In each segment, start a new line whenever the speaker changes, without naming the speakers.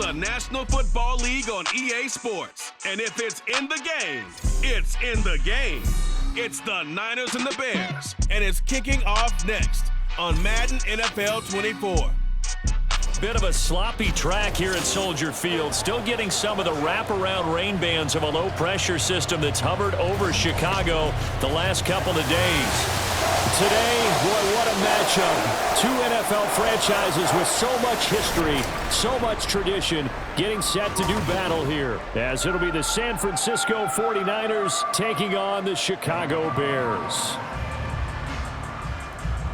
the National Football League on EA Sports. And if it's in the game, it's in the game. It's the Niners and the Bears, and it's kicking off next on Madden NFL 24.
Bit of a sloppy track here at Soldier Field. Still getting some of the wraparound rain bands of a low-pressure system that's hovered over Chicago the last couple of days. Today, boy, what a matchup. Two NFL franchises with so much history, so much tradition, getting set to do battle here, as it'll be the San Francisco 49ers taking on the Chicago Bears.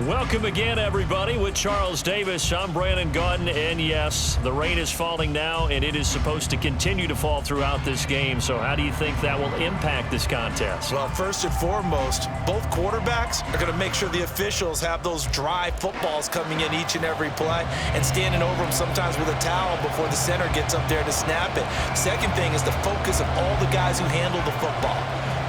Welcome again, everybody. With Charles Davis, I'm Brandon Gaudin, and yes, the rain is falling now, and it is supposed to continue to fall throughout this game. So how do you think that will impact this contest?
Well, first and foremost, both quarterbacks are going to make sure the officials have those dry footballs coming in each and every play and standing over them sometimes with a towel before the center gets up there to snap it. Second thing is the focus of all the guys who handle the football.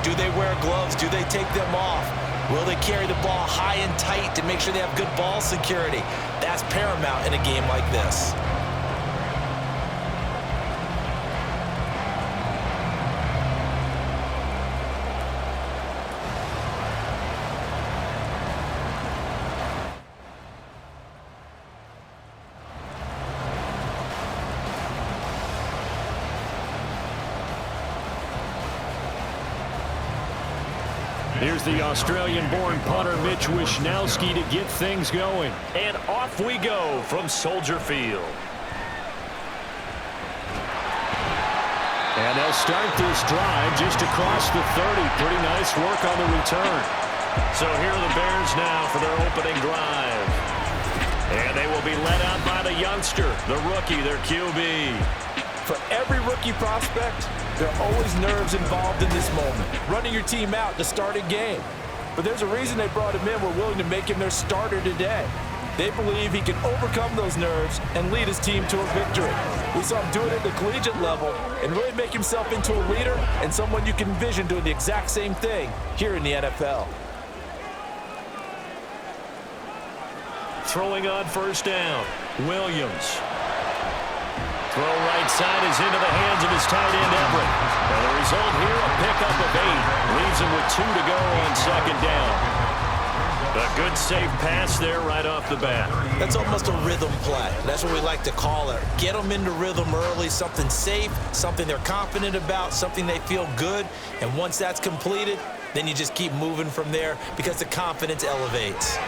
Do they wear gloves? Do they take them off? Will they carry the ball high and tight to make sure they have good ball security? That's paramount in a game like this.
Here's the Australian-born punter Mitch Wishnowsky to get things going. And off we go from Soldier Field. And they'll start this drive just across the 30. Pretty nice work on the return. So here are the Bears now for their opening drive. And they will be led out by the youngster, the rookie, their QB.
For every rookie prospect, there are always nerves involved in this moment. Running your team out to start a game. But there's a reason they brought him in. We're willing to make him their starter today. They believe he can overcome those nerves and lead his team to a victory. We saw him do it at the collegiate level and really make himself into a leader and someone you can envision doing the exact same thing here in the NFL.
Throwing on first down, Williams. Throw right side is into the hands of his tight end, Everett. And the result here, a pickup of 8. Leaves him with 2 to go on second down. A good safe pass there right off the bat.
That's almost a rhythm play. That's what we like to call it. Get them into rhythm early, something safe, something they're confident about, something they feel good. And once that's completed, then you just keep moving from there because the confidence elevates.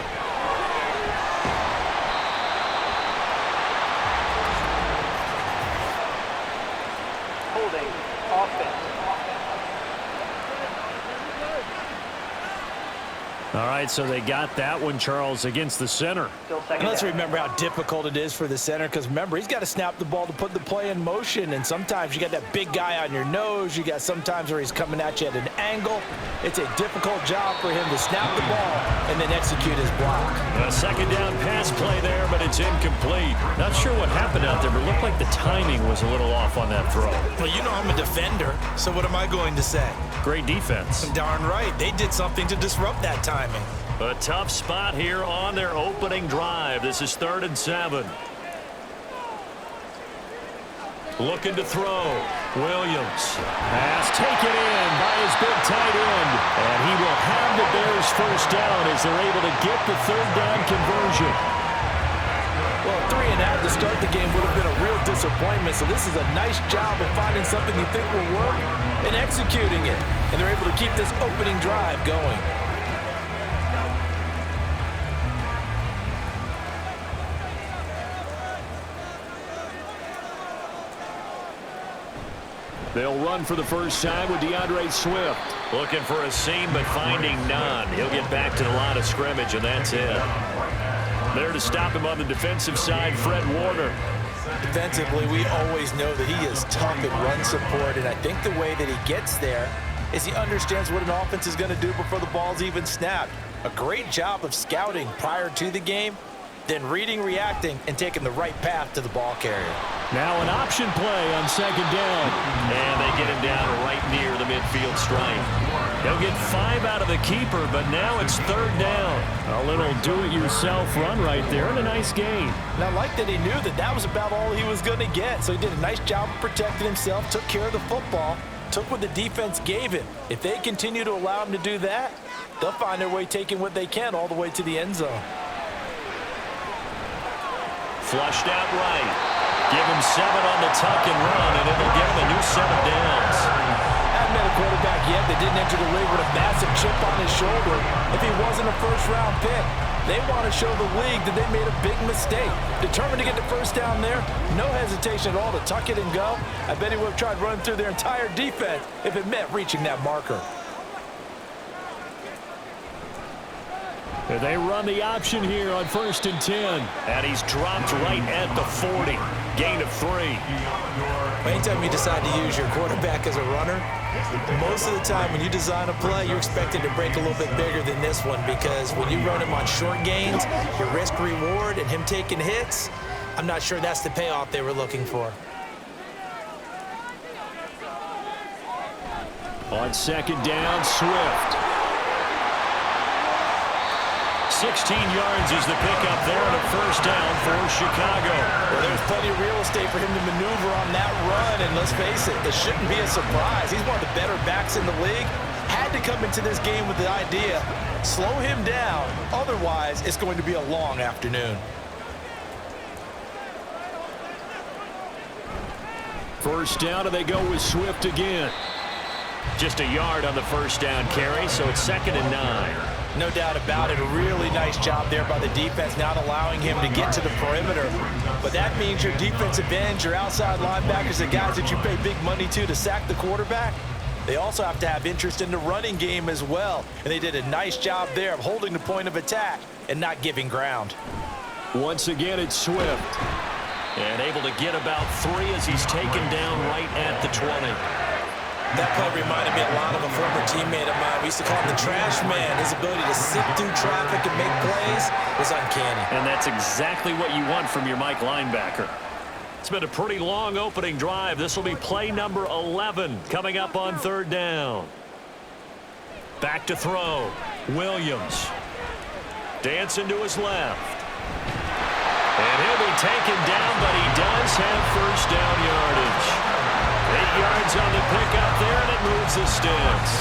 All right, so they got that one, Charles, against the center.
And let's remember how difficult it is for the center, because remember, he's got to snap the ball to put the play in motion, and sometimes you got that big guy on your nose. You got sometimes where he's coming at you at an angle. It's a difficult job for him to snap the ball and then execute his block.
A second down pass play there, but it's incomplete. Not sure what happened out there, but it looked like the timing was a little off on that throw.
Well, you know I'm a defender, so what am I going to say?
Great defense.
Darn right. They did something to disrupt that timing.
A tough spot here on their opening drive. This is 3rd and 7. Looking to throw. Williams. Pass taken in by his big tight end. And he will have the Bears first down as they're able to get the 3rd down conversion.
Well, 3 and out to start the game would have been a real disappointment. So this is a nice job of finding something you think will work and executing it. And they're able to keep this opening drive going.
They'll run for the first time with DeAndre Swift. Looking for a seam, but finding none. He'll get back to the line of scrimmage, and that's it. There to stop him on the defensive side, Fred Warner.
Defensively, we always know that he is tough at run support, and I think the way that he gets there is he understands what an offense is going to do before the ball's even snapped. A great job of scouting prior to the game, then reading, reacting, and taking the right path to the ball carrier.
Now an option play on second down. And they get him down right near the midfield stripe. He'll get 5 out of the keeper, but now it's 3rd down. A little do-it-yourself run right there and a nice gain.
And I like that he knew that that was about all he was going to get. So he did a nice job of protecting himself, took care of the football, took what the defense gave him. If they continue to allow him to do that, they'll find their way taking what they can all the way to the end zone.
Flushed out right. Give him 7 on the tuck and run, and it'll give him a new set of downs.
Haven't met a quarterback yet that didn't enter the league with a massive chip on his shoulder if he wasn't a first-round pick. They want to show the league that they made a big mistake. Determined to get the first down there, no hesitation at all to tuck it and go. I bet he would have tried running through their entire defense if it meant reaching that marker.
They run the option here on 1st and 10. And he's dropped right at the 40. Gain of 3.
Anytime you decide to use your quarterback as a runner, most of the time when you design a play, you're expected to break a little bit bigger than this one, because when you run him on short gains, your risk-reward and him taking hits, I'm not sure that's the payoff they were looking for.
On 2nd down, Swift. 16 yards is the pickup there and a first down for Chicago.
Well, there's plenty of real estate for him to maneuver on that run, and let's face it, it shouldn't be a surprise. He's one of the better backs in the league. Had to come into this game with the idea, slow him down, otherwise it's going to be a long afternoon.
First down, and they go with Swift again. Just a yard on the first down carry, so it's 2nd and 9.
No doubt about it. A really nice job there by the defense, not allowing him to get to the perimeter. But that means your defensive ends, your outside linebackers, the guys that you pay big money to sack the quarterback, they also have to have interest in the running game as well. And they did a nice job there of holding the point of attack and not giving ground.
Once again, it's Swift. And able to get about 3 as he's taken down right at the 20.
That play reminded me a lot of a former teammate of mine. We used to call him the trash man. His ability to sift through traffic and make plays was uncanny.
And that's exactly what you want from your Mike linebacker. It's been a pretty long opening drive. This will be play number 11 coming up on 3rd down. Back to throw. Williams. Dancing to his left. And he'll be taken down, but he does have first down yardage. 8 yards on the pickup there, and it moves the sticks.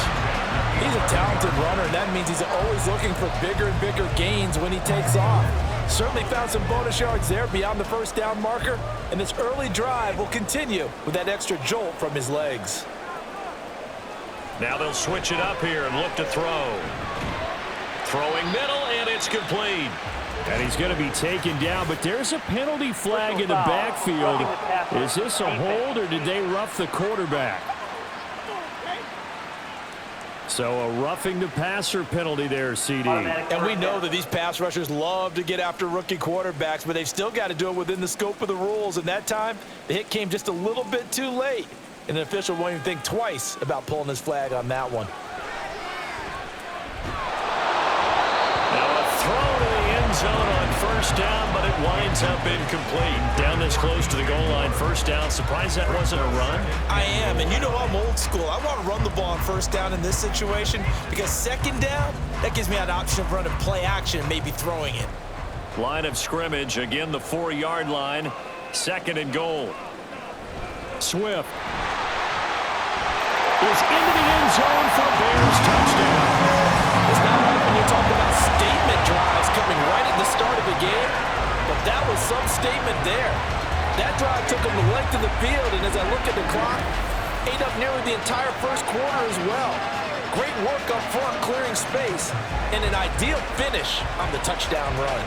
He's a talented runner, and that means he's always looking for bigger and bigger gains when he takes off. Certainly found some bonus yards there beyond the first down marker, and this early drive will continue with that extra jolt from his legs.
Now they'll switch it up here and look to throw. Throwing middle, and it's complete. And he's going to be taken down, but there's a penalty flag in the backfield. Is this a hold, or did they rough the quarterback? So a roughing the passer penalty there, CD.
And we know that these pass rushers love to get after rookie quarterbacks, but they've still got to do it within the scope of the rules. And that time, the hit came just a little bit too late. And the official won't even think twice about pulling his flag on that one.
Zone on first down, but it winds up incomplete. Down this close to the goal line, first down. Surprised that wasn't a run?
I am, and you know I'm old school. I want to run the ball on first down in this situation, because 2nd down, that gives me an option of running play action and maybe throwing it.
Line of scrimmage, again the 4-yard line. 2nd and goal. Swift is into the end zone for Bears touchdown.
It's not like when you talk about statement drives coming right at the start of the game, but that was some statement there. That drive took them the length of the field, and as I look at the clock, ate up nearly the entire first quarter as well. Great work up front clearing space, and an ideal finish on the touchdown run.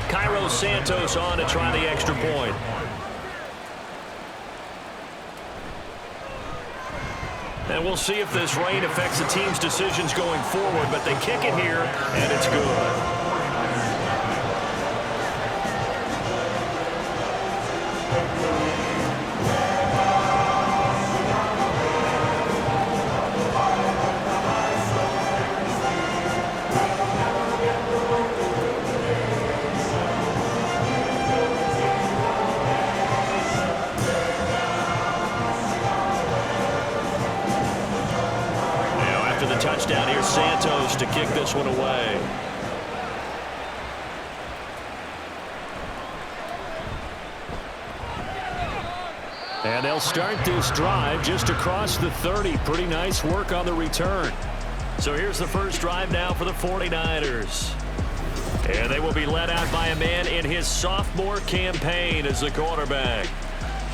Cairo Santos on to try the extra point. And we'll see if this rain affects the team's decisions going forward, but they kick it here, and it's good. a touchdown. Here's Santos to kick this one away. And they'll start this drive just across the 30. Pretty nice work on the return. So here's the first drive now for the 49ers. And they will be led out by a man in his sophomore campaign as the quarterback.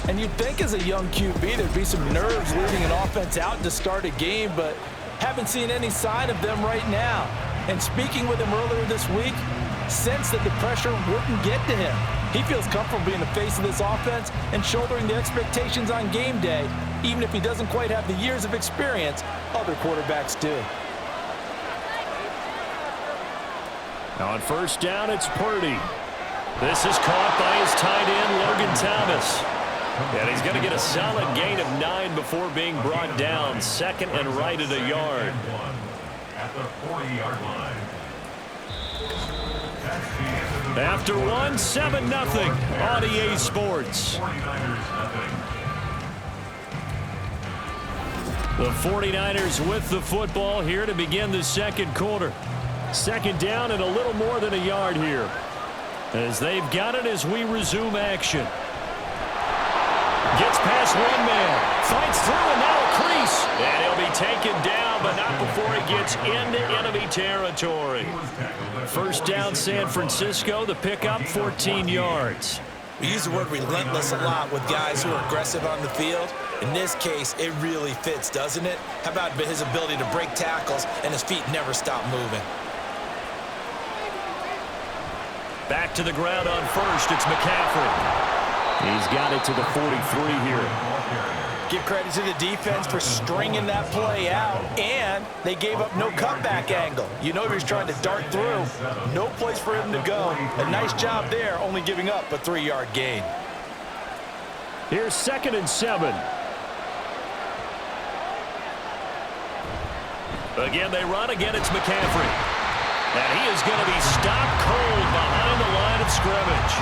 And you'd think as a young QB there'd be some nerves leading an offense out to start a game, but haven't seen any sign of them right now. And speaking with him earlier this week, sensed that the pressure wouldn't get to him. He feels comfortable being the face of this offense and shouldering the expectations on game day, even if he doesn't quite have the years of experience other quarterbacks do.
On first down, it's Purdy. This is caught by his tight end, Logan Thomas. And he's going to get a solid gain of 9 before being brought down. Second and right at a yard.
At the 40-yard line.
After one, 7-0 on EA Sports. The 49ers with the football here to begin the second quarter. Second down and a little more than a yard here. As they've got it as we resume action. Gets past one man. Fights through and now a crease. And he'll be taken down, but not before he gets into enemy territory. First down San Francisco. The pickup 14 yards.
We use the word relentless a lot with guys who are aggressive on the field. In this case, it really fits, doesn't it? How about his ability to break tackles and his feet never stop moving?
Back to the ground on first. It's McCaffrey. He's got it to the 43 here.
Give credit to the defense for stringing that play out, and they gave up no cutback angle. You know he was trying to dart through. No place for him to go. A nice job there, only giving up a 3-yard gain.
Here's 2nd and 7. Again, they run. Again, it's McCaffrey. And he is going to be stopped cold behind the line of scrimmage.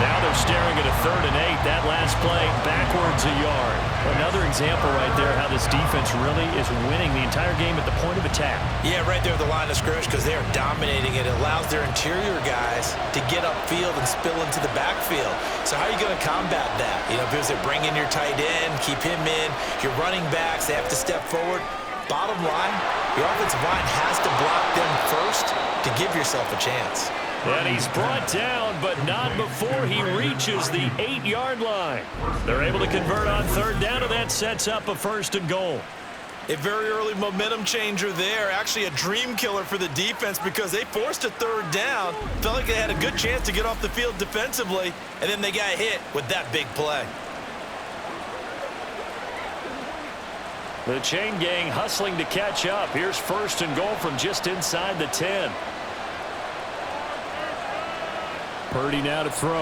Now they're staring at a 3rd and 8. That last play backwards a yard. Another example right there how this defense really is winning the entire game at the point of attack. Yeah, right there at the line of scrimmage because they are dominating it. It allows their interior guys to get upfield and spill into the backfield. So how are you going to combat that? You know, because they bring in your tight end, keep him in. Your running backs, they have to step forward. Bottom line, your offensive line has to block them first to give yourself a chance. And he's brought down, but not before he reaches the 8-yard line. They're able to convert on 3rd down, and that sets up a 1st and goal.
A very early momentum changer there. Actually a dream killer for the defense because they forced a 3rd down. Felt like they had a good chance to get off the field defensively, and then they got hit with that big play.
The chain gang hustling to catch up. Here's 1st and goal from just inside the 10. Purdy now to throw. To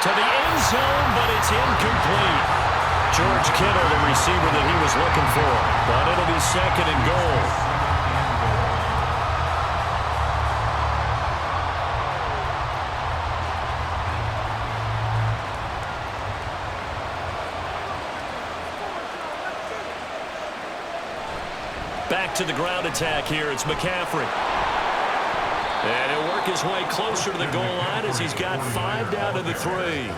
the end zone, but it's incomplete. George Kittle, the receiver that he was looking for. But it'll be 2nd and goal. Back to the ground attack here. It's McCaffrey. And he'll work his way closer to the goal line as he's got 5 down to the 3.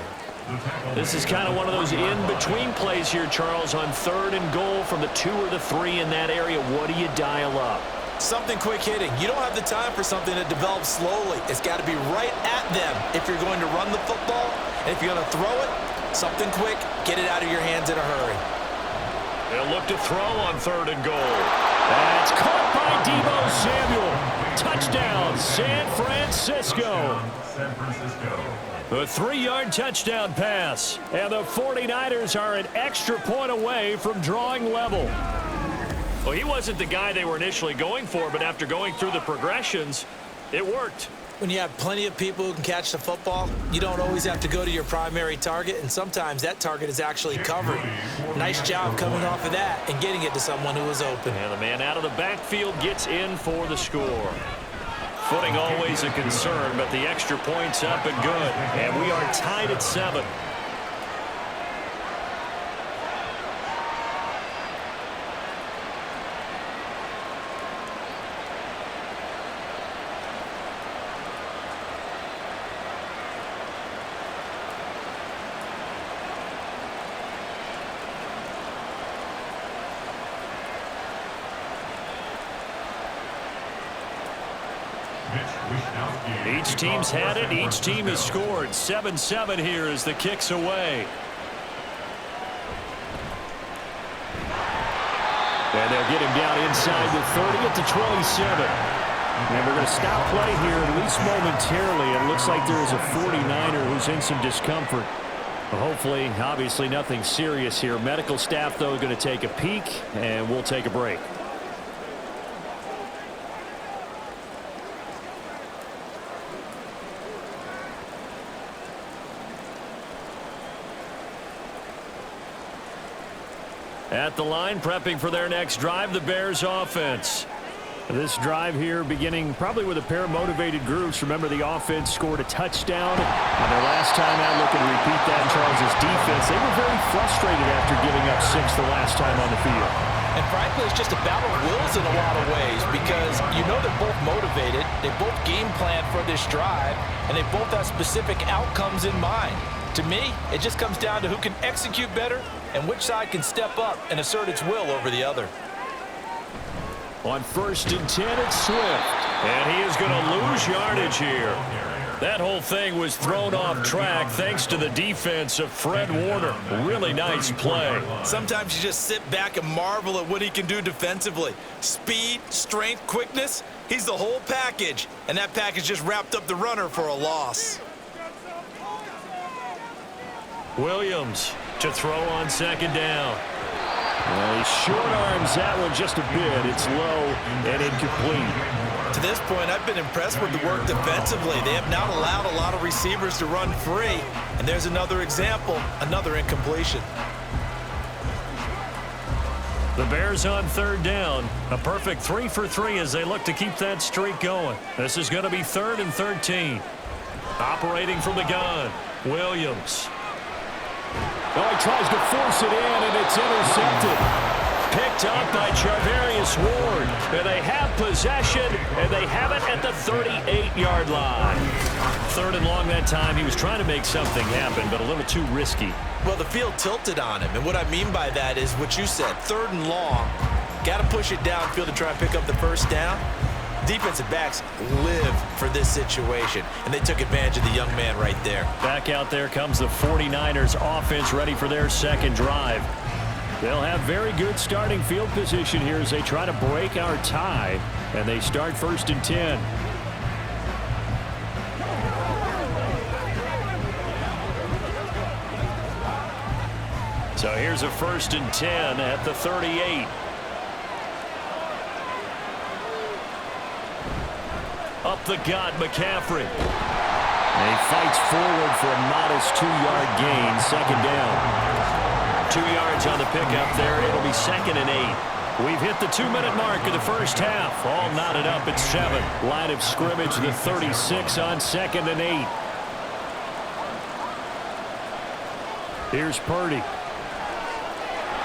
This is kind of one of those in-between plays here, Charles, on 3rd and goal from the 2 or the 3 in that area. What do you dial up?
Something quick hitting. You don't have the time for something that develops slowly. It's got to be right at them if you're going to run the football. And if you're going to throw it, something quick, get it out of your hands in a hurry.
They'll look to throw on 3rd and goal. That's caught by Deebo Samuel. Touchdown, San Francisco. The 3-yard touchdown pass. And the 49ers are an extra point away from drawing level. Well, he wasn't the guy they were initially going for, but after going through the progressions, it worked.
When you have plenty of people who can catch the football, you don't always have to go to your primary target, and sometimes that target is actually covered. Nice job coming off of that and getting it to someone who was open.
And the man out of the backfield gets in for the score. Footing always a concern, but the extra point's up and good. And we are tied at 7. Each team's had it. Each team has scored. 7-7 here as the kick's away. And they'll get him down inside the 30 at the 27. And we're going to stop play here, at least momentarily. It looks like there is a 49er who's in some discomfort. Hopefully, obviously nothing serious here. Medical staff, though, going to take a peek, and we'll take a break. At the line, prepping for their next drive, the Bears offense. This drive here beginning probably with a pair of motivated groups. Remember, the offense scored a touchdown on their last time out. Looking to repeat that in Charles' defense. They were very frustrated after giving up 6 the last time on the field.
And frankly, it's just a battle of wills in a lot of ways because you know they're both motivated. They both game plan for this drive, and they both have specific outcomes in mind. To me, it just comes down to who can execute better and which side can step up and assert its will over the other.
On 1st and 10, it's Swift. And he is going to lose yardage here. That whole thing was thrown off track thanks to the defense of Fred Warner. Really nice play.
Sometimes you just sit back and marvel at what he can do defensively. Speed, strength, quickness, he's the whole package. And that package just wrapped up the runner for a loss.
Williams to throw on 2nd down. Well, he short arms that one just a bit. It's low and incomplete.
To this point, I've been impressed with the work defensively. They have not allowed a lot of receivers to run free. And there's another example, another incompletion.
The Bears on 3rd down. A perfect 3 for 3 as they look to keep that streak going. This is going to be 3rd and 13. Operating from the gun, Williams. Oh, he tries to force it in, and it's intercepted. Picked up by Charvarius Ward. And they have possession, and they have it at the 38-yard line. 3rd and long that time. He was trying to make something happen, but a little too risky.
Well, the field tilted on him, and what I mean by that is what you said, 3rd and long. Got to push it downfield to try and pick up the 1st down. Defensive backs live for this situation, and they took advantage of the young man right there.
Back out there comes the 49ers offense ready for their 2nd drive. They'll have very good starting field position here as they try to break our tie, and they start 1st and 10. So here's a 1st and 10 at the 38. Up the gut, McCaffrey. And he fights forward for a modest 2-yard gain. 2nd down. 2 yards on the pickup there. It'll be 2nd and 8. We've hit the 2-minute mark of the first half. All knotted up at 7. Line of scrimmage, the 36 on 2nd and 8. Here's Purdy.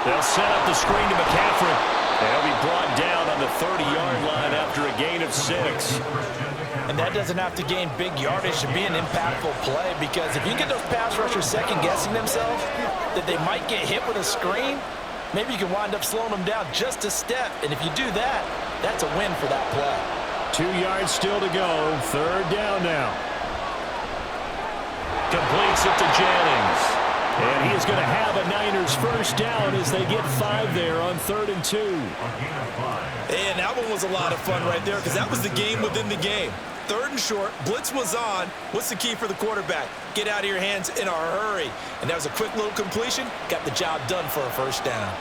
They'll set up the screen to McCaffrey. He'll be brought down on the 30-yard line after a gain of 6.
And that doesn't have to gain big yardage to be an impactful play, because if you get those pass rushers second-guessing themselves that they might get hit with a screen, maybe you can wind up slowing them down just a step. And if you do that, that's a win for that play.
2 yards still to go. 3rd down now. Completes it to Jennings. And he is going to have a Niners 1st down as they get 5 there on 3rd and 2.
And that one was a lot of fun right there, because that was the game within the game. 3rd and short, blitz was on. What's the key for the quarterback? Get out of your hands in a hurry. And that was a quick little completion. Got the job done for a 1st down.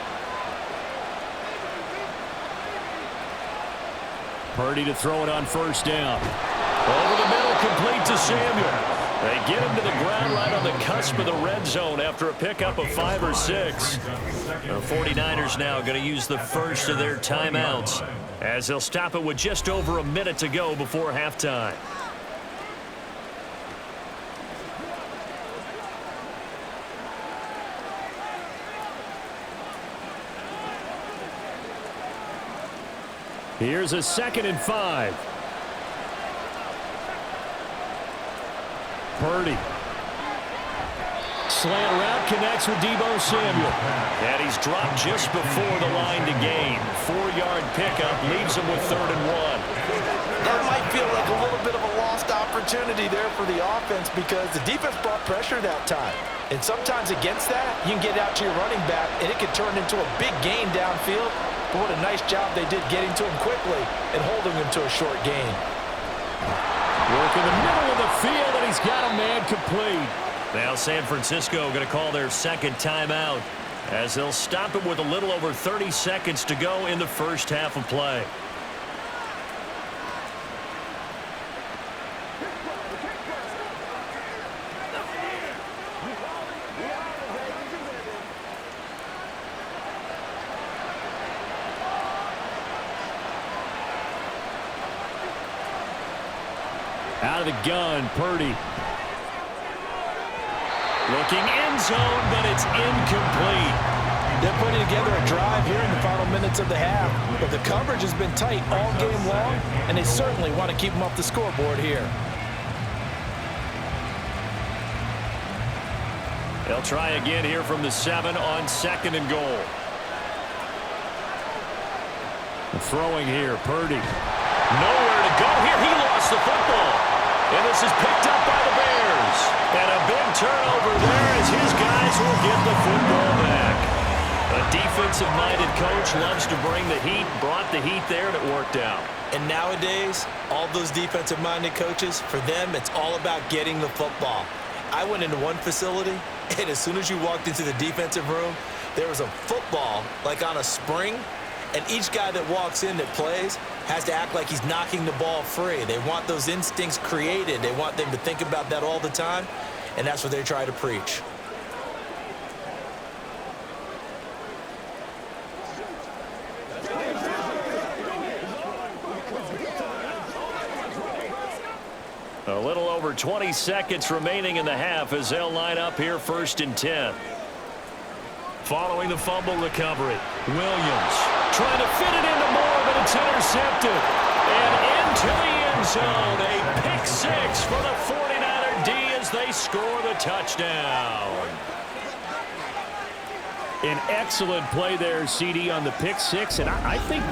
Purdy to throw it on 1st down. Over the middle, complete to Samuel. They get him to the ground right on the cusp of the red zone after a pickup of 5 or 6. The 49ers now going to use the first of their timeouts as they'll stop it with just over a minute to go before halftime. Here's a 2nd and 5. Purdy. Slant route connects with Deebo Samuel. And he's dropped just before the line to gain. 4-yard pickup leaves him with 3rd and 1.
That might feel like a little bit of a lost opportunity there for the offense because the defense brought pressure that time. And sometimes against that, you can get out to your running back, and it can turn into a big gain downfield. But what a nice job they did getting to him quickly and holding him to a short gain.
Work in the middle of the field, and he's got a man complete. Now San Francisco going to call their second timeout as they'll stop it with a little over 30 seconds to go in the first half of play. Out of the gun, Purdy. Looking end zone, but it's incomplete.
They're putting together a drive here in the final minutes of the half. But the coverage has been tight all game long, and they certainly want to keep them off the scoreboard here.
They'll try again here from the 7 on second and goal. Throwing here, Purdy. Nowhere to go here. He lost the football. And this is picked up by the Bears. And a big turnover there as his guys will get the football back. A defensive-minded coach loves to bring the heat, brought the heat there, and it worked out.
And nowadays, all those defensive-minded coaches, for them, it's all about getting the football. I went into one facility, and as soon as you walked into the defensive room, there was a football, like on a spring, and each guy that walks in that plays has to act like he's knocking the ball free. They want those instincts created. They want them to think about that all the time, and that's what they try to preach.
A little over 20 seconds remaining in the half as they'll line up here first and 10. Following the fumble recovery, Williams trying to fit it into Moore, but it's intercepted. And into the end zone, a pick six for the 49er D as they score the touchdown. An excellent play there, CD, on the pick six. And I think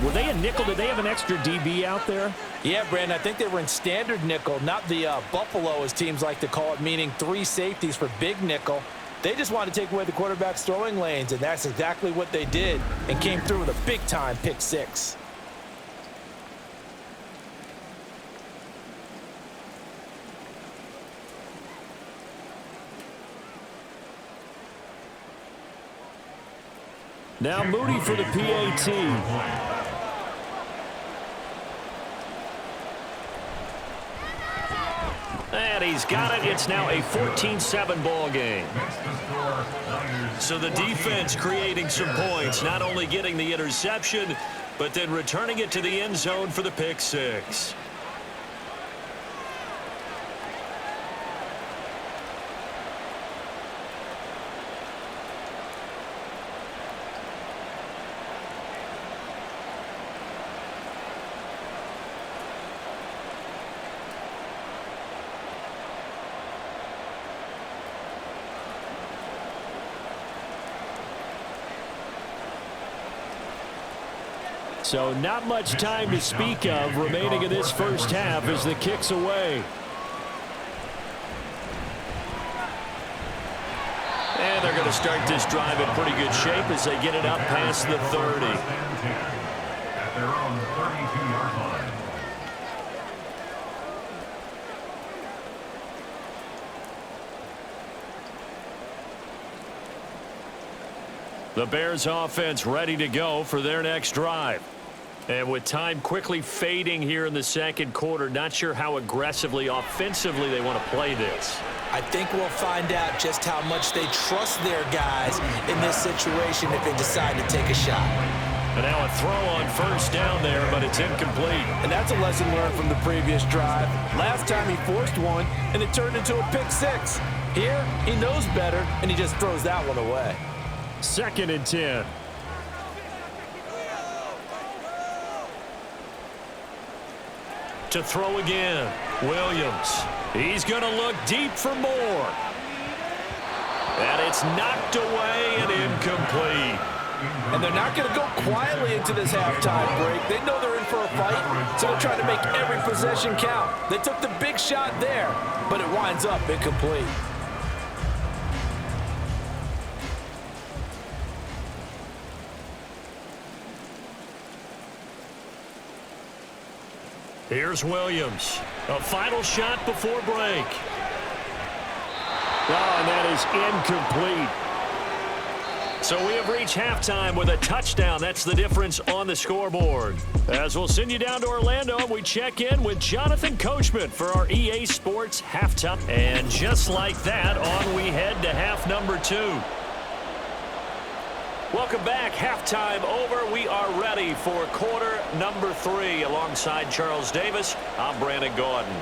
were they a nickel? Did they have an extra DB out there?
Yeah, Brandon, I think they were in standard nickel, not the Buffalo, as teams like to call it, meaning 3 safeties for big nickel. They just wanted to take away the quarterback's throwing lanes, and that's exactly what they did and came through with a big-time pick six.
Now Moody for the PAT. And he's got it. It's now a 14-7 ball game. So the defense creating some points, not only getting the interception, but then returning it to the end zone for the pick six. So not much time to speak of remaining in this first half as the kick's away. And they're going to start this drive in pretty good shape as they get it up past the 30.
At their own 32-yard line.
The Bears offense ready to go for their next drive. And with time quickly fading here in the second quarter, not sure how aggressively, offensively they want to play this.
I think we'll find out just how much they trust their guys in this situation if they decide to take a shot.
And now a throw on first down there, but it's incomplete.
And that's a lesson learned from the previous drive. Last time he forced one, and it turned into a pick six. Here, he knows better, and he just throws that one away.
2nd and 10. To throw again, Williams. He's going to look deep for more. And it's knocked away and incomplete.
And they're not going to go quietly into this halftime break. They know they're in for a fight, so they're trying to make every possession count. They took the big shot there, but it winds up incomplete.
Here's Williams. A final shot before break. Oh, and that is incomplete. So we have reached halftime with a touchdown. That's the difference on the scoreboard. As we'll send you down to Orlando, we check in with Jonathan Coachman for our EA Sports halftime. And just like that, on we head to half number 2. Welcome back. Halftime over. We are ready for quarter number 3. Alongside Charles Davis, I'm Brandon Gordon.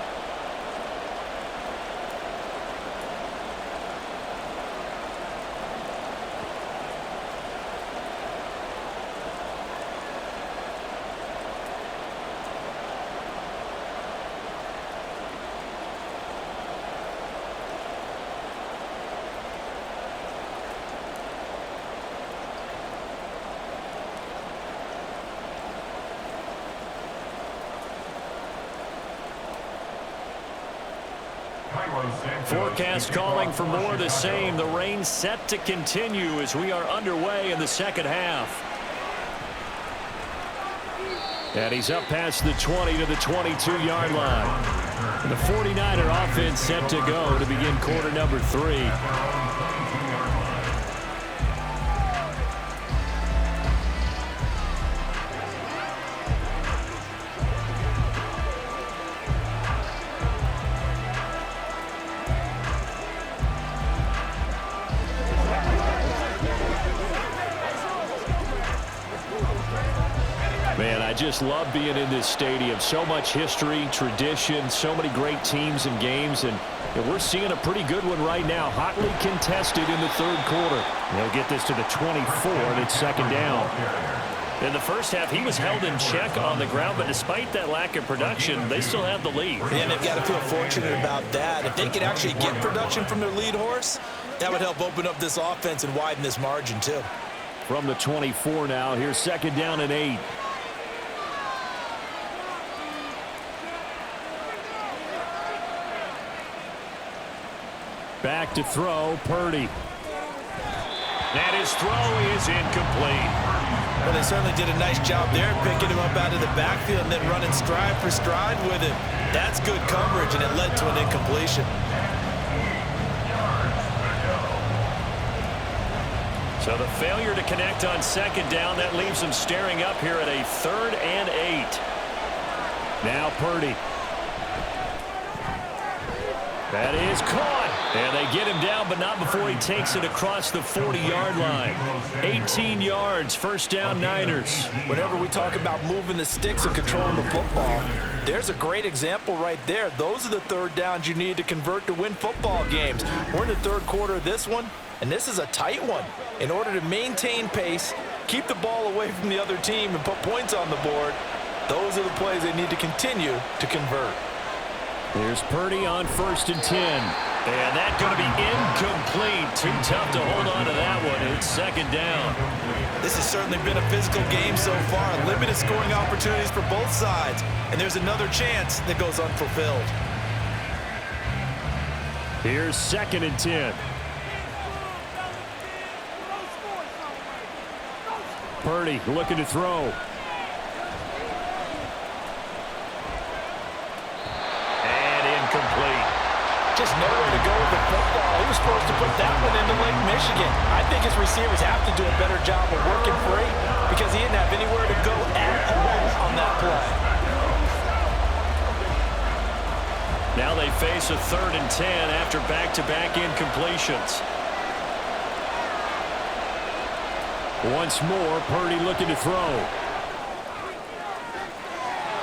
Forecast calling for more of the same. The rain set to continue as we are underway in the second half. And he's up past the 20 to the 22-yard line. The 49er offense set to go to begin quarter number 3. Man, I just love being in this stadium. So much history, tradition, so many great teams and games, and we're seeing a pretty good one right now. Hotly contested in the third quarter. They'll get this to the 24, and it's second down. In the first half, he was held in check on the ground, but despite that lack of production, they still have the lead.
And they've got to feel fortunate about that. If they could actually get production from their lead horse, that would help open up this offense and widen this margin, too.
From the 24 now, here's second down and 8. Back to throw, Purdy. And his throw is incomplete.
Well, they certainly did a nice job there, picking him up out of the backfield and then running stride for stride with him. That's good coverage, and it led to an incompletion.
So the failure to connect on second down, that leaves them staring up here at a 3rd and 8. Now Purdy. That is caught. And they get him down, but not before he takes it across the 40-yard line. 18 yards, first down Niners.
Whenever we talk about moving the sticks and controlling the football, there's a great example right there. Those are the third downs you need to convert to win football games. We're in the third quarter of this one, and this is a tight one. In order to maintain pace, keep the ball away from the other team, and put points on the board, those are the plays they need to continue to convert.
Here's Purdy on 1st and 10. And that's going to be incomplete. Too tough to hold on to that one. It's second down.
This has certainly been a physical game so far. Limited scoring opportunities for both sides. And there's another chance that goes unfulfilled.
Here's 2nd and 10. Purdy looking to throw. Complete.
Just nowhere to go with the football. He was supposed to put that one into Lake Michigan. I think his receivers have to do a better job of working free because he didn't have anywhere to go at all on that play.
Now they face a 3rd and 10 after back-to-back incompletions. Once more, Purdy looking to throw.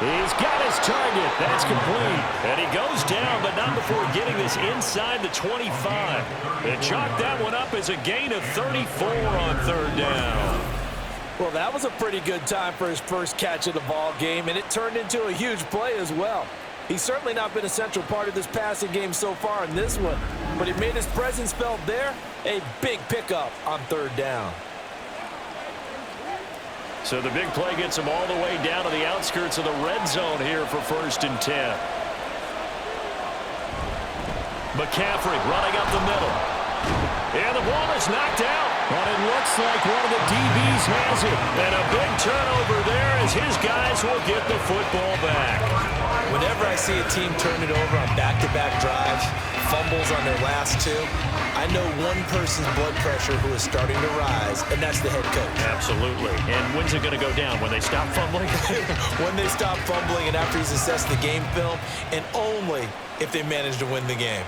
He's got his target. That's complete. And he goes down, but not before getting this inside the 25. They chalk that one up as a gain of 34 on 3rd down.
Well, that was a pretty good time for his first catch of the ball game, and it turned into a huge play as well. He's certainly not been a central part of this passing game so far in this one, but he made his presence felt there. A big pickup on 3rd down.
So the big play gets them all the way down to the outskirts of the red zone here for 1st and 10. McCaffrey running up the middle. And the ball is knocked out. But it looks like one of the DBs has it. And a big turnover there as his guys will get the football back.
Whenever I see a team turn it over on back-to-back drives, fumbles on their last two, I know one person's blood pressure who is starting to rise, and that's the head coach.
Absolutely. And when's it going to go down? When they stop fumbling?
When they stop fumbling and after he's assessed the game film, and only if they manage to win the game.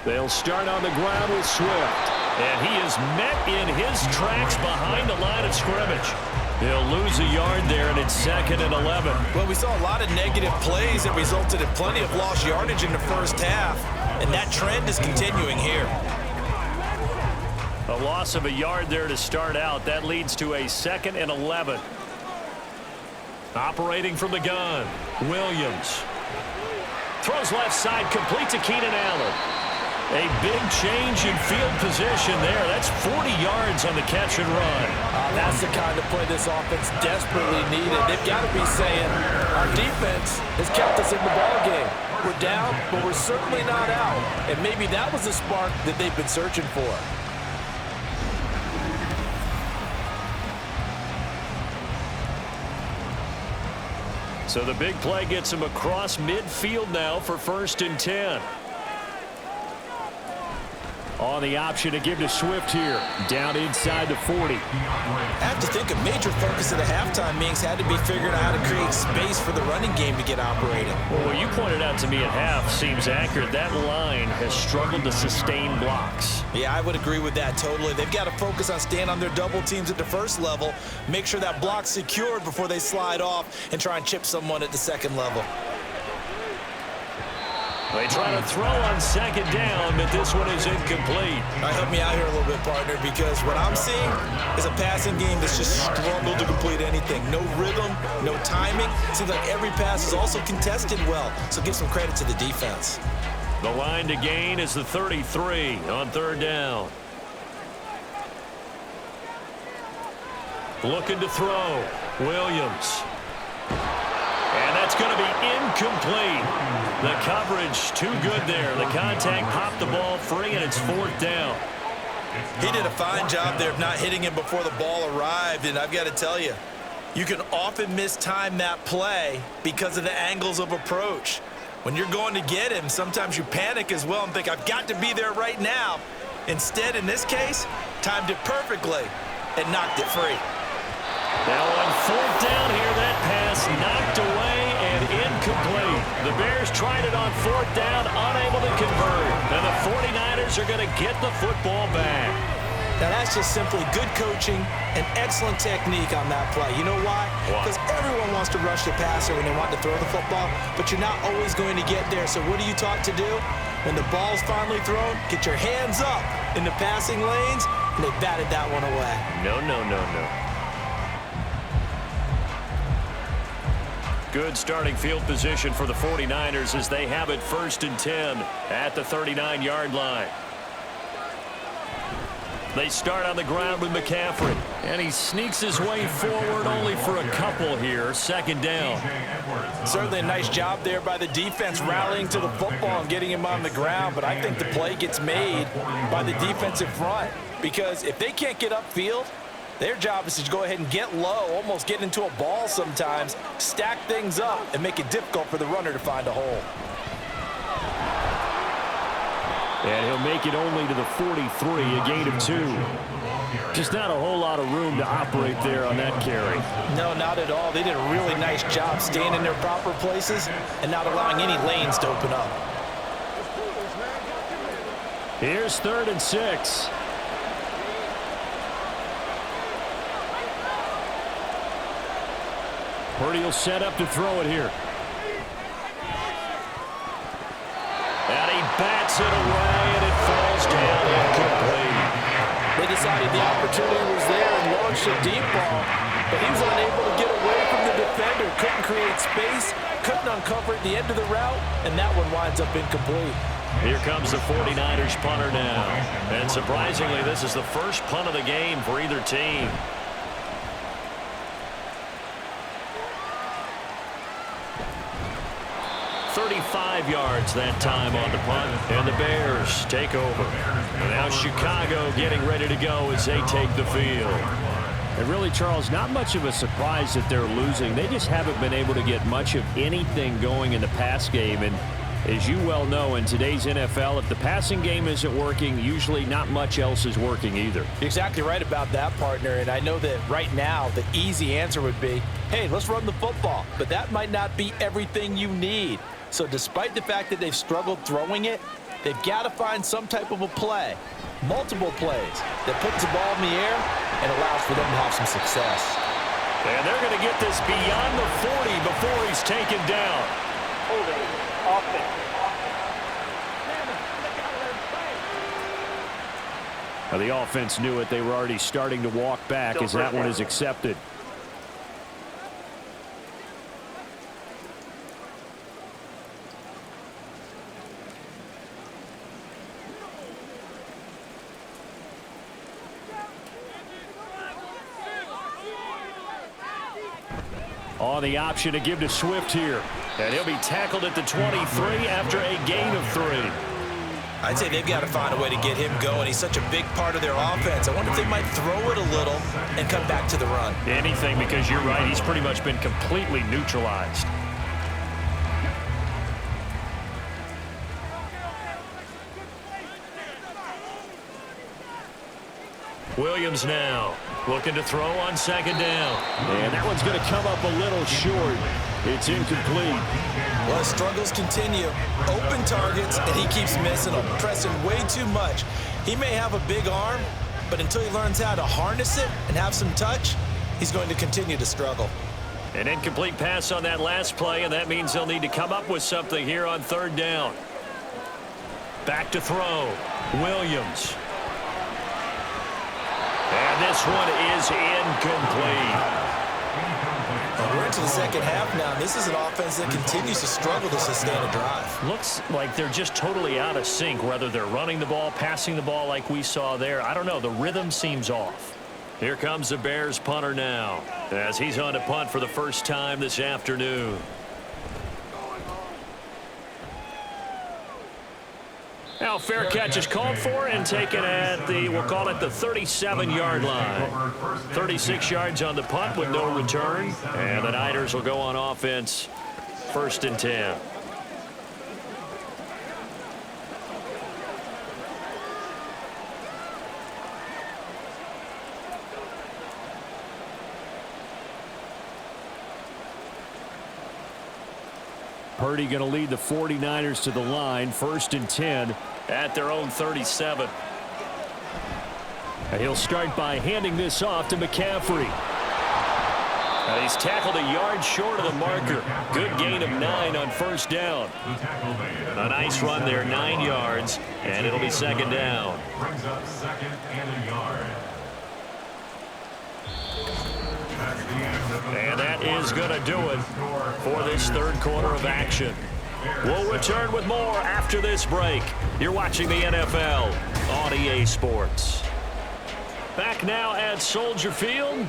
They'll start on the ground with Swift. And he is met in his tracks behind the line of scrimmage. He'll lose a yard there, and it's 2nd and 11.
Well, we saw a lot of negative plays that resulted in plenty of lost yardage in the first half, and that trend is continuing here.
A loss of a yard there to start out. That leads to a 2nd and 11. Operating from the gun, Williams. Throws left side, complete to Keenan Allen. A big change in field position there. That's 40 yards on the catch and run.
That's the kind of play this offense desperately needed. They've got to be saying, our defense has kept us in the ball game. We're down, but we're certainly not out. And maybe that was the spark that they've been searching for.
So the big play gets him across midfield now for 1st and 10. On the option to give to Swift here. Down inside the 40.
I have to think a major focus of the halftime meetings had to be figuring out how to create space for the running game to get operating.
Well, what you pointed out to me at half seems accurate. That line has struggled to sustain blocks.
Yeah, I would agree with that totally. They've got to focus on staying on their double teams at the first level, make sure that block's secured before they slide off and try and chip someone at the second level.
They try to throw on 2nd down, but this one is incomplete.
Help me out here a little bit, partner, because what I'm seeing is a passing game that's just struggled to complete anything. No rhythm, no timing. Seems like every pass is also contested well, so give some credit to the defense.
The line to gain is the 33 on 3rd down. Looking to throw. Williams. And that's going to be incomplete. The coverage too good there. The contact popped the ball free, and it's 4th down.
He did a fine job there of not hitting him before the ball arrived, and I've got to tell you, you can often mistime that play because of the angles of approach. When you're going to get him, sometimes you panic as well and think, I've got to be there right now. Instead, in this case, timed it perfectly and knocked it free.
Now on 4th down here, that pass knocked away and incomplete. The Bears tried it on 4th down, unable to convert. And the 49ers are going to get the football back.
Now that's just simply good coaching and excellent technique on that play. You know why? Because everyone wants to rush the passer when they want to throw the football, but you're not always going to get there. So what are you taught to do? When the ball's finally thrown, get your hands up in the passing lanes, and they batted that one away.
No. Good starting field position for the 49ers as they have it 1st and 10 at the 39-yard line. They start on the ground with McCaffrey, and he sneaks his way forward only for a couple here. 2nd down.
Certainly a nice job there by the defense rallying to the football and getting him on the ground, but I think the play gets made by the defensive front because if they can't get upfield, their job is to go ahead and get low, almost get into a ball sometimes, stack things up, and make it difficult for the runner to find a hole.
And he'll make it only to the 43, a gain of 2. Just not a whole lot of room to operate there on that carry.
No, not at all. They did a really nice job staying in their proper places and not allowing any lanes to open up.
Here's 3rd and 6. Purdy will set up to throw it here. bats it away, and it falls down incomplete.
They decided the opportunity was there and launched a deep ball, but he was unable to get away from the defender, couldn't create space, couldn't uncover at the end of the route, and that one winds up incomplete.
Here comes the 49ers punter now. And surprisingly, this is the first punt of the game for either team. "35 yards that time on the punt, and the Bears take over. And now Chicago getting ready to go as they take the field.
And really, Charles, not much of a surprise that they're losing. They just haven't been able to get much of anything going in the pass game. And as you well know, in today's NFL, if the passing game isn't working, usually not much else is working either.
You're exactly right about that, partner. And I know that right now the easy answer would be, hey, let's run the football. But that might not be everything you need. So despite the fact that they've struggled throwing it, they've got to find some type of a play, multiple plays, that puts the ball in the air and allows for them to have some success.
And they're going to get this beyond the 40 before he's taken down.
Holding offense.
Now, the offense knew it. They were already starting to walk back as that one is accepted. On the option to give to Swift here. And he'll be tackled at the 23 after a gain of 3.
I'd say they've got to find a way to get him going. He's such a big part of their offense. I wonder if they might throw it a little and come back to the run.
Anything, because you're right. He's pretty much been completely neutralized. Williams now looking to throw on second down.
And that one's going to come up a little short. It's incomplete.
Well, his struggles continue. Open targets, and he keeps missing them, pressing way too much. He may have a big arm, but until he learns how to harness it and have some touch, he's going to continue to struggle.
An incomplete pass on that last play, and that means they'll need to come up with something here on third down. Back to throw. Williams. And this one is incomplete.
We're into the second half now. This is an offense that continues to struggle to sustain a drive.
Looks like they're just totally out of sync, whether they're running the ball, passing the ball like we saw there. I don't know. The rhythm seems off. Here comes the Bears punter now as he's on to punt for the first time this afternoon. Now fair catch is called for and taken at the, we'll call it the 37-yard line. 36 yards on the punt with no return. And the Niners will go on offense, 1st and 10.
Purdy going to lead the 49ers to the line, 1st and 10.
At their own 37.
And he'll start by handing this off to McCaffrey.
And he's tackled a yard short of the marker. Good gain of 9 on first down. A nice run there, 9 yards, and it'll be second down.
Brings up 2nd and a yard.
And that is going to do it for this third quarter of action. We'll return with more after this break. You're watching the NFL on EA Sports. Back now at Soldier Field.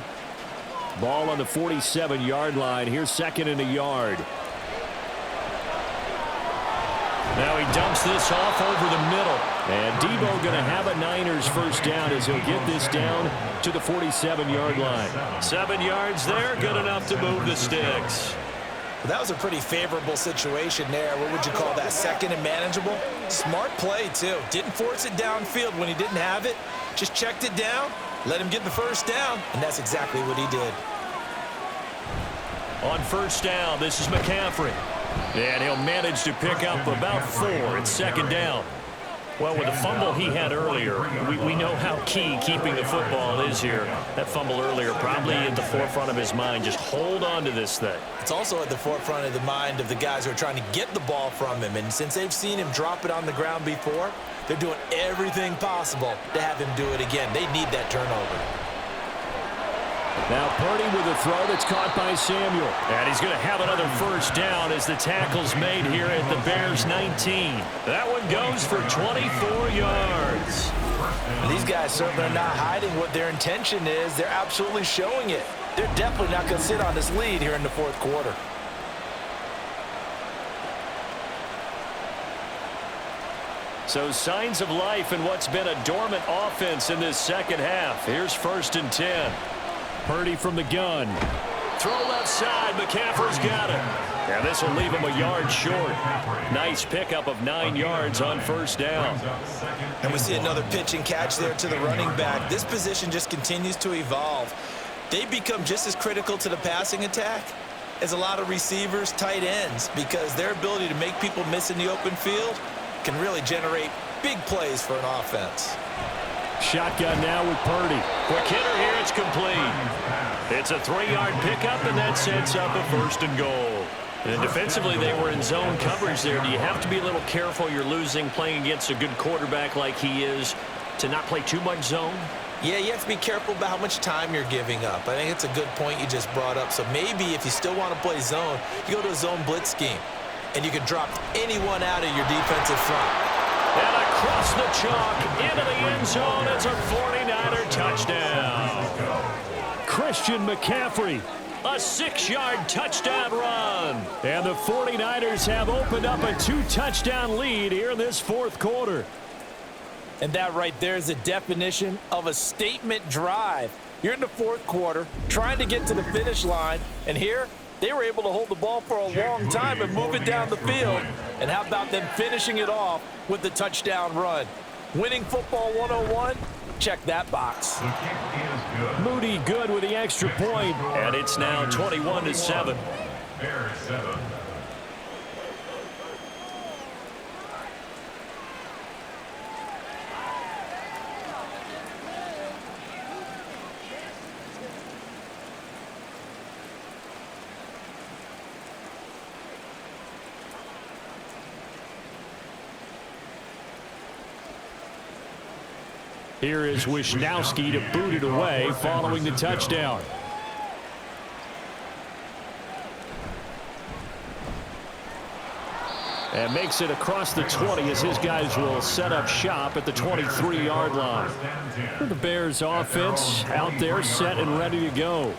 Ball on the 47-yard line. Here's 2nd and a yard.
Now he dumps this off over the middle.
And Debo going to have a Niners first down as he'll get this down to the 47-yard line.
7 yards there, good enough to move the sticks.
Well, that was a pretty favorable situation there. What would you call that, 2nd and manageable? Smart play, too. Didn't force it downfield when he didn't have it. Just checked it down, let him get the first down, and that's exactly what he did.
On first down, this is McCaffrey. And he'll manage to pick up about 4. It's second down. Well, with the fumble he had earlier, we know how key keeping the football is here. That fumble earlier probably at the forefront of his mind. Just hold on to this thing.
It's also at the forefront of the mind of the guys who are trying to get the ball from him. And since they've seen him drop it on the ground before, they're doing everything possible to have him do it again. They need that turnover.
Now Purdy with a throw that's caught by Samuel.
And he's going to have another first down as the tackle's made here at the Bears 19. That one goes for 24 yards.
These guys certainly are not hiding what their intention is. They're absolutely showing it. They're definitely not going to sit on this lead here in the fourth quarter.
So signs of life in what's been a dormant offense in this second half. Here's 1st and 10.
Purdy from the gun.
Throw left side. McCaffrey's got it. And this will leave him a yard short. Nice pickup of 9 yards on first down.
And we see another pitch and catch there to the running back. This position just continues to evolve. They become just as critical to the passing attack as a lot of receivers, tight ends, because their ability to make people miss in the open field can really generate big plays for an offense.
Shotgun now with Purdy.
Quick hitter here, it's complete. It's a 3-yard pickup, and that sets up a 1st and goal. And defensively, they were in zone coverage there. Do you have to be a little careful? You're losing, playing against a good quarterback like he is, to not play too much zone?
Yeah, you have to be careful about how much time you're giving up. I think it's a good point you just brought up. So maybe if you still want to play zone, you go to a zone blitz scheme, and you can drop anyone out of your defensive front.
And across the chalk, into the end zone, it's a 49er touchdown.
Christian McCaffrey.
A 6-yard touchdown run.
And the 49ers have opened up a 2-touchdown lead here in this fourth quarter.
And that right there is the definition of a statement drive. You're in the fourth quarter, trying to get to the finish line, and here they were able to hold the ball for a long time and move it down the field. And how about them finishing it off with the touchdown run? Winning football 101, check that box.
Moody good with the extra point.
And it's now 21-7.
Bears 7.
Here is Wisnowski to boot it away following the touchdown. And makes it across the 20 as his guys will set up shop at the 23-yard line. The Bears offense out there set and ready to go.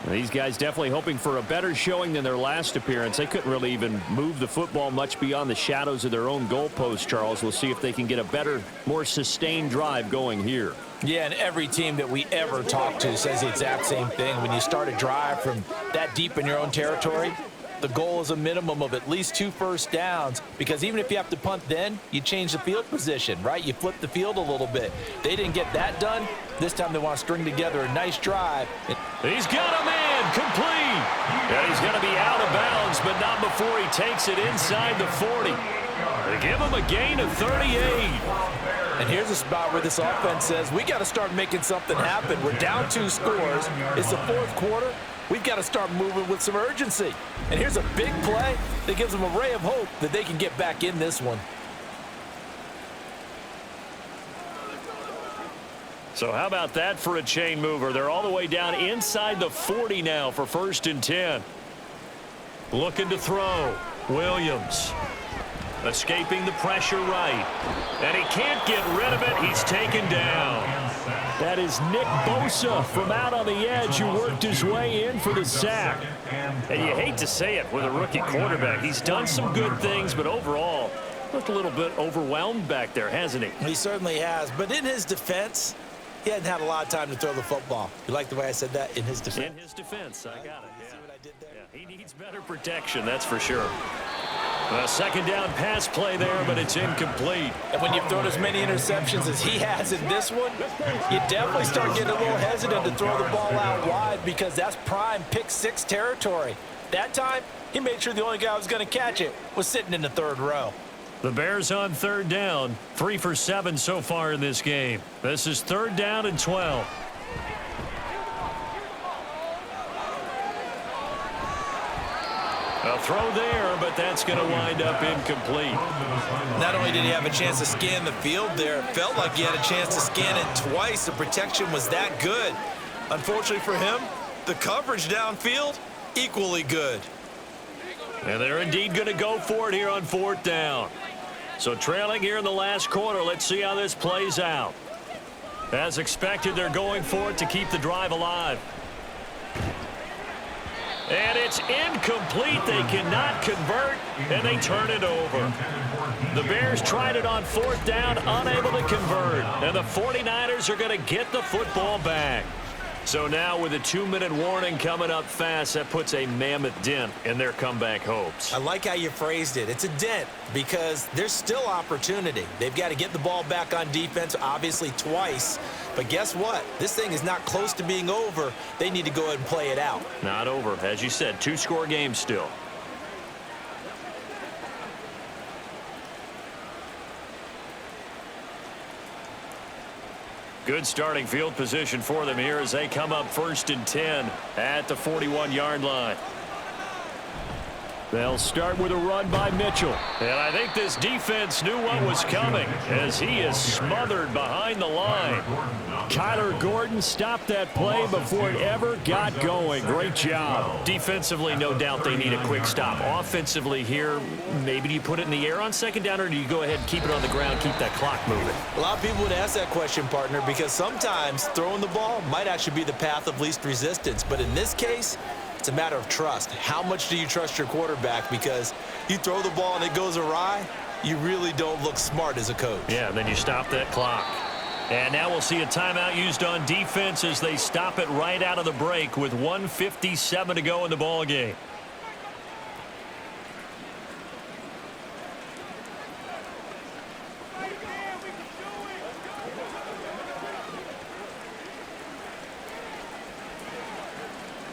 These guys definitely hoping for a better showing than their last appearance. They couldn't really even move the football much beyond the shadows of their own goalpost, Charles. We'll see if they can get a better, more sustained drive going here.
Yeah, and every team that we ever talk to says the exact same thing. When you start a drive from that deep in your own territory, the goal is a minimum of at least 2 first downs, because even if you have to punt then, you change the field position, right? You flip the field a little bit. They didn't get that done. This time they want to string together a nice drive.
He's got a man complete. And he's going to be out of bounds, but not before he takes it inside the 40. They give him a gain of 38.
And here's a spot where this offense says, we got to start making something happen. We're down 2 scores. It's the fourth quarter. We've got to start moving with some urgency. And here's a big play that gives them a ray of hope that they can get back in this one.
So how about that for a chain mover? They're all the way down inside the 40 now for 1st and 10. Looking to throw. Williams. Escaping the pressure right. And he can't get rid of it. He's taken down.
That is Nick Bosa from out on the edge who worked his way in for the sack.
And you hate to say it with a rookie quarterback. He's done some good things, but overall, looked a little bit overwhelmed back there, hasn't he?
He certainly has. But in his defense, he hadn't had a lot of time to throw the football. You like the way I said that? In his defense.
In his defense, I got it.
See what I did there?
Yeah, he needs better protection, that's for sure. A second down pass play there, but it's incomplete.
And when you've thrown as many interceptions as he has in this one, you definitely start getting a little hesitant to throw the ball out wide, because that's prime pick 6 territory. That time, he made sure the only guy who was going to catch it was sitting in the 3rd row.
The Bears on third down, 3 for 7 so far in this game. This is 3rd down and 12. A throw there, but that's going to wind up incomplete.
Not only did he have a chance to scan the field there, it felt like he had a chance to scan it twice. The protection was that good. Unfortunately for him, the coverage downfield, equally good.
And they're indeed going to go for it here on 4th down. So trailing here in the last quarter, let's see how this plays out. As expected, they're going for it to keep the drive alive. And it's incomplete. They cannot convert, and they turn it over. The Bears tried it on 4th down, unable to convert. And the 49ers are going to get the football back. So now with a 2-minute warning coming up fast, that puts a mammoth dent in their comeback hopes.
I like how you phrased it. It's a dent because there's still opportunity. They've got to get the ball back on defense, obviously twice. But guess what? This thing is not close to being over. They need to go ahead and play it out.
Not over. As you said, 2-score game still. Good starting field position for them here as they come up 1st and 10 at the 41-yard line.
They'll start with a run by Mitchell.
And I think this defense knew what was coming as he is smothered behind the line.
Kyler Gordon stopped that play before it ever got going. Great job.
Defensively, no doubt they need a quick stop. Offensively here, maybe do you put it in the air on 2nd down, or do you go ahead and keep it on the ground, keep that clock moving?
A lot of people would ask that question, partner, because sometimes throwing the ball might actually be the path of least resistance. But in this case, it's a matter of trust. How much do you trust your quarterback? Because you throw the ball and it goes awry, you really don't look smart as a coach.
Yeah, then you stop that clock. And now we'll see a timeout used on defense as they stop it right out of the break with 1:57 to go in the ball game.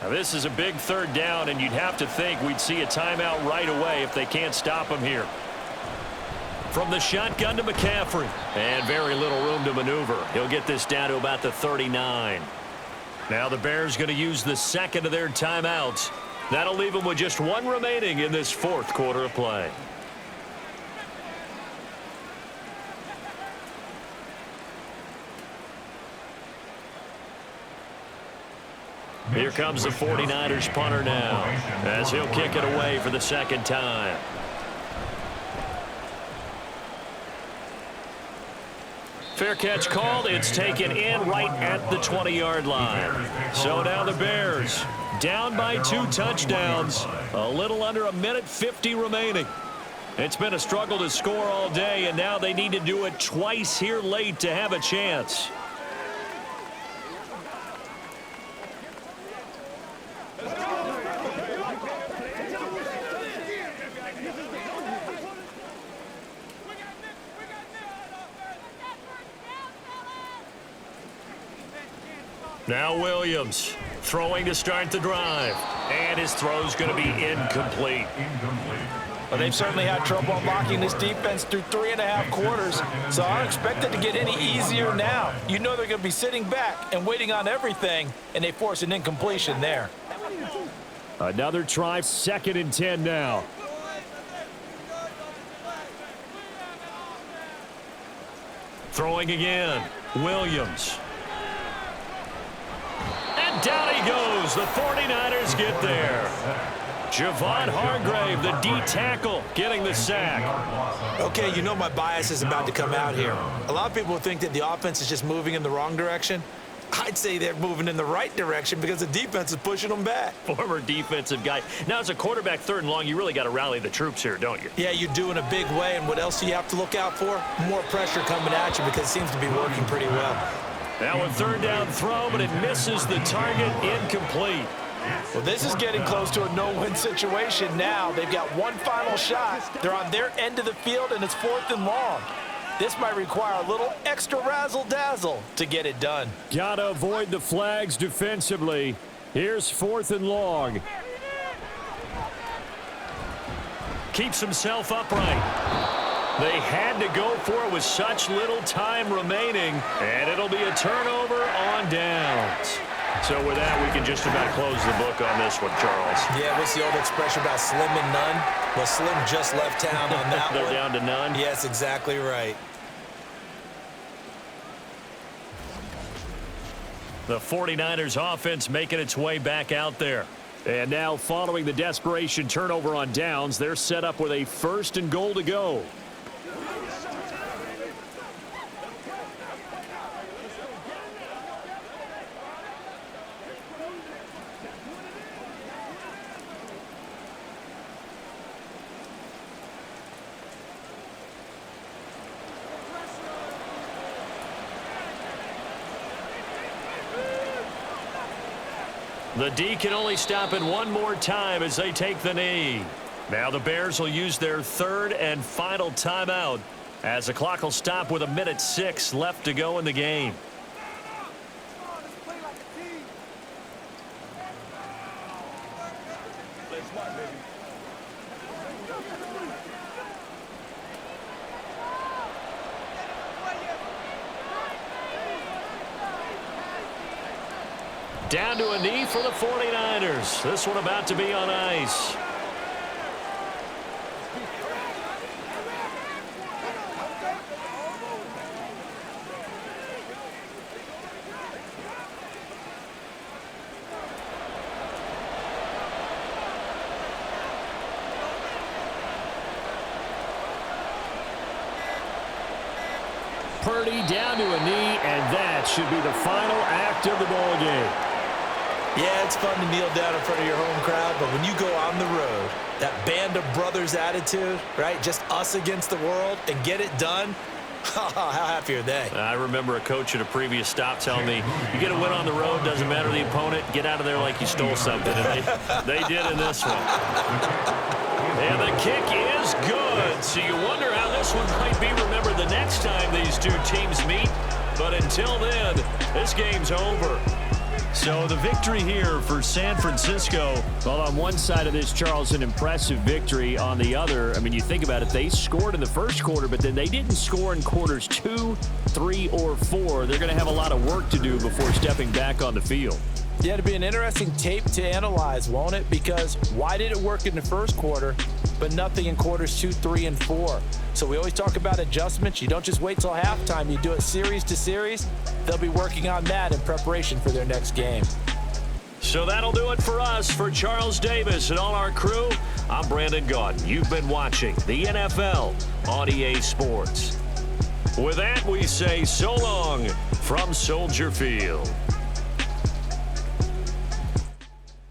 Now this is a big 3rd down, and you'd have to think we'd see a timeout right away if they can't stop him here. From the shotgun to McCaffrey, and very little room to maneuver. He'll get this down to about the 39. Now the Bears going to use the 2nd of their timeouts. That'll leave them with just 1 remaining in this 4th quarter of play. Here comes the 49ers punter now as he'll kick it away for the 2nd time. Fair catch called. It's taken in right at the 20-yard line. So now the Bears down by 2 touchdowns. A little under 1:50 remaining. It's been a struggle to score all day, and now they need to do it twice here late to have a chance. Now Williams throwing to start the drive. And his throw's going to be incomplete.
Well, they've certainly had trouble unlocking this defense through 3.5 quarters, so I don't expect it to get any easier now. You know they're going to be sitting back and waiting on everything, and they force an incompletion there.
Another try, 2nd and 10 now.
Throwing again, Williams. And down he goes. The 49ers get there. Javon Hargrave, the D tackle, getting the sack.
Okay, you know my bias is about to come out here. A lot of people think that the offense is just moving in the wrong direction. I'd say they're moving in the right direction because the defense is pushing them back.
Former defensive guy. Now, as a quarterback 3rd and long, you really got to rally the troops here, don't you?
Yeah, you do in a big way, and what else do you have to look out for? More pressure coming at you because it seems to be working pretty well.
Now a 3rd down throw, but it misses the target, incomplete.
Well, this is getting close to a no-win situation now. They've got one final shot. They're on their end of the field, and it's 4th and long. This might require a little extra razzle-dazzle to get it done.
Gotta avoid the flags defensively. Here's 4th and long.
Keeps himself upright. They had to go for it with such little time remaining, and it'll be a turnover on downs. So with that, we can just about close the book on this one, Charles.
Yeah, what's the old expression about slim and none? Well, Slim just left town on that
They're
one.
down to none?
Yes, exactly right.
The 49ers offense making its way back out there.
And now, following the desperation turnover on downs, they're set up with a 1st and goal to go.
The D can only stop it one more time as they take the knee. Now the Bears will use their 3rd and final timeout as the clock will stop with 1:06 left to go in the game. Down to a knee for the 49ers. This one about to be on ice.
Purdy down to a knee, and that should be the final act of the ball game.
Yeah, it's fun to kneel down in front of your home crowd, but when you go on the road, that band of brothers attitude, right? Just us against the world and get it done. How happy are they?
I remember a coach at a previous stop telling me, you get a win on the road, doesn't matter the opponent, get out of there like you stole something. And they did in this one. And the kick is good. So you wonder how this one might be remembered the next time these two teams meet. But until then, this game's over. So the victory here for San Francisco.
Well, on one side of this, Charles, an impressive victory. On the other, I mean, you think about it, they scored in the first quarter, but then they didn't score in quarters 2, 3, or 4. They're going to have a lot of work to do before stepping back on the field.
Yeah, it'll be an interesting tape to analyze, won't it? Because why did it work in the first quarter, but nothing in quarters 2, 3, and 4? So we always talk about adjustments. You don't just wait till halftime. You do it series to series. They'll be working on that in preparation for their next game.
So that'll do it for us. For Charles Davis and all our crew, I'm Brandon Gaudin. You've been watching the NFL on EA Sports. With that, we say so long from Soldier Field.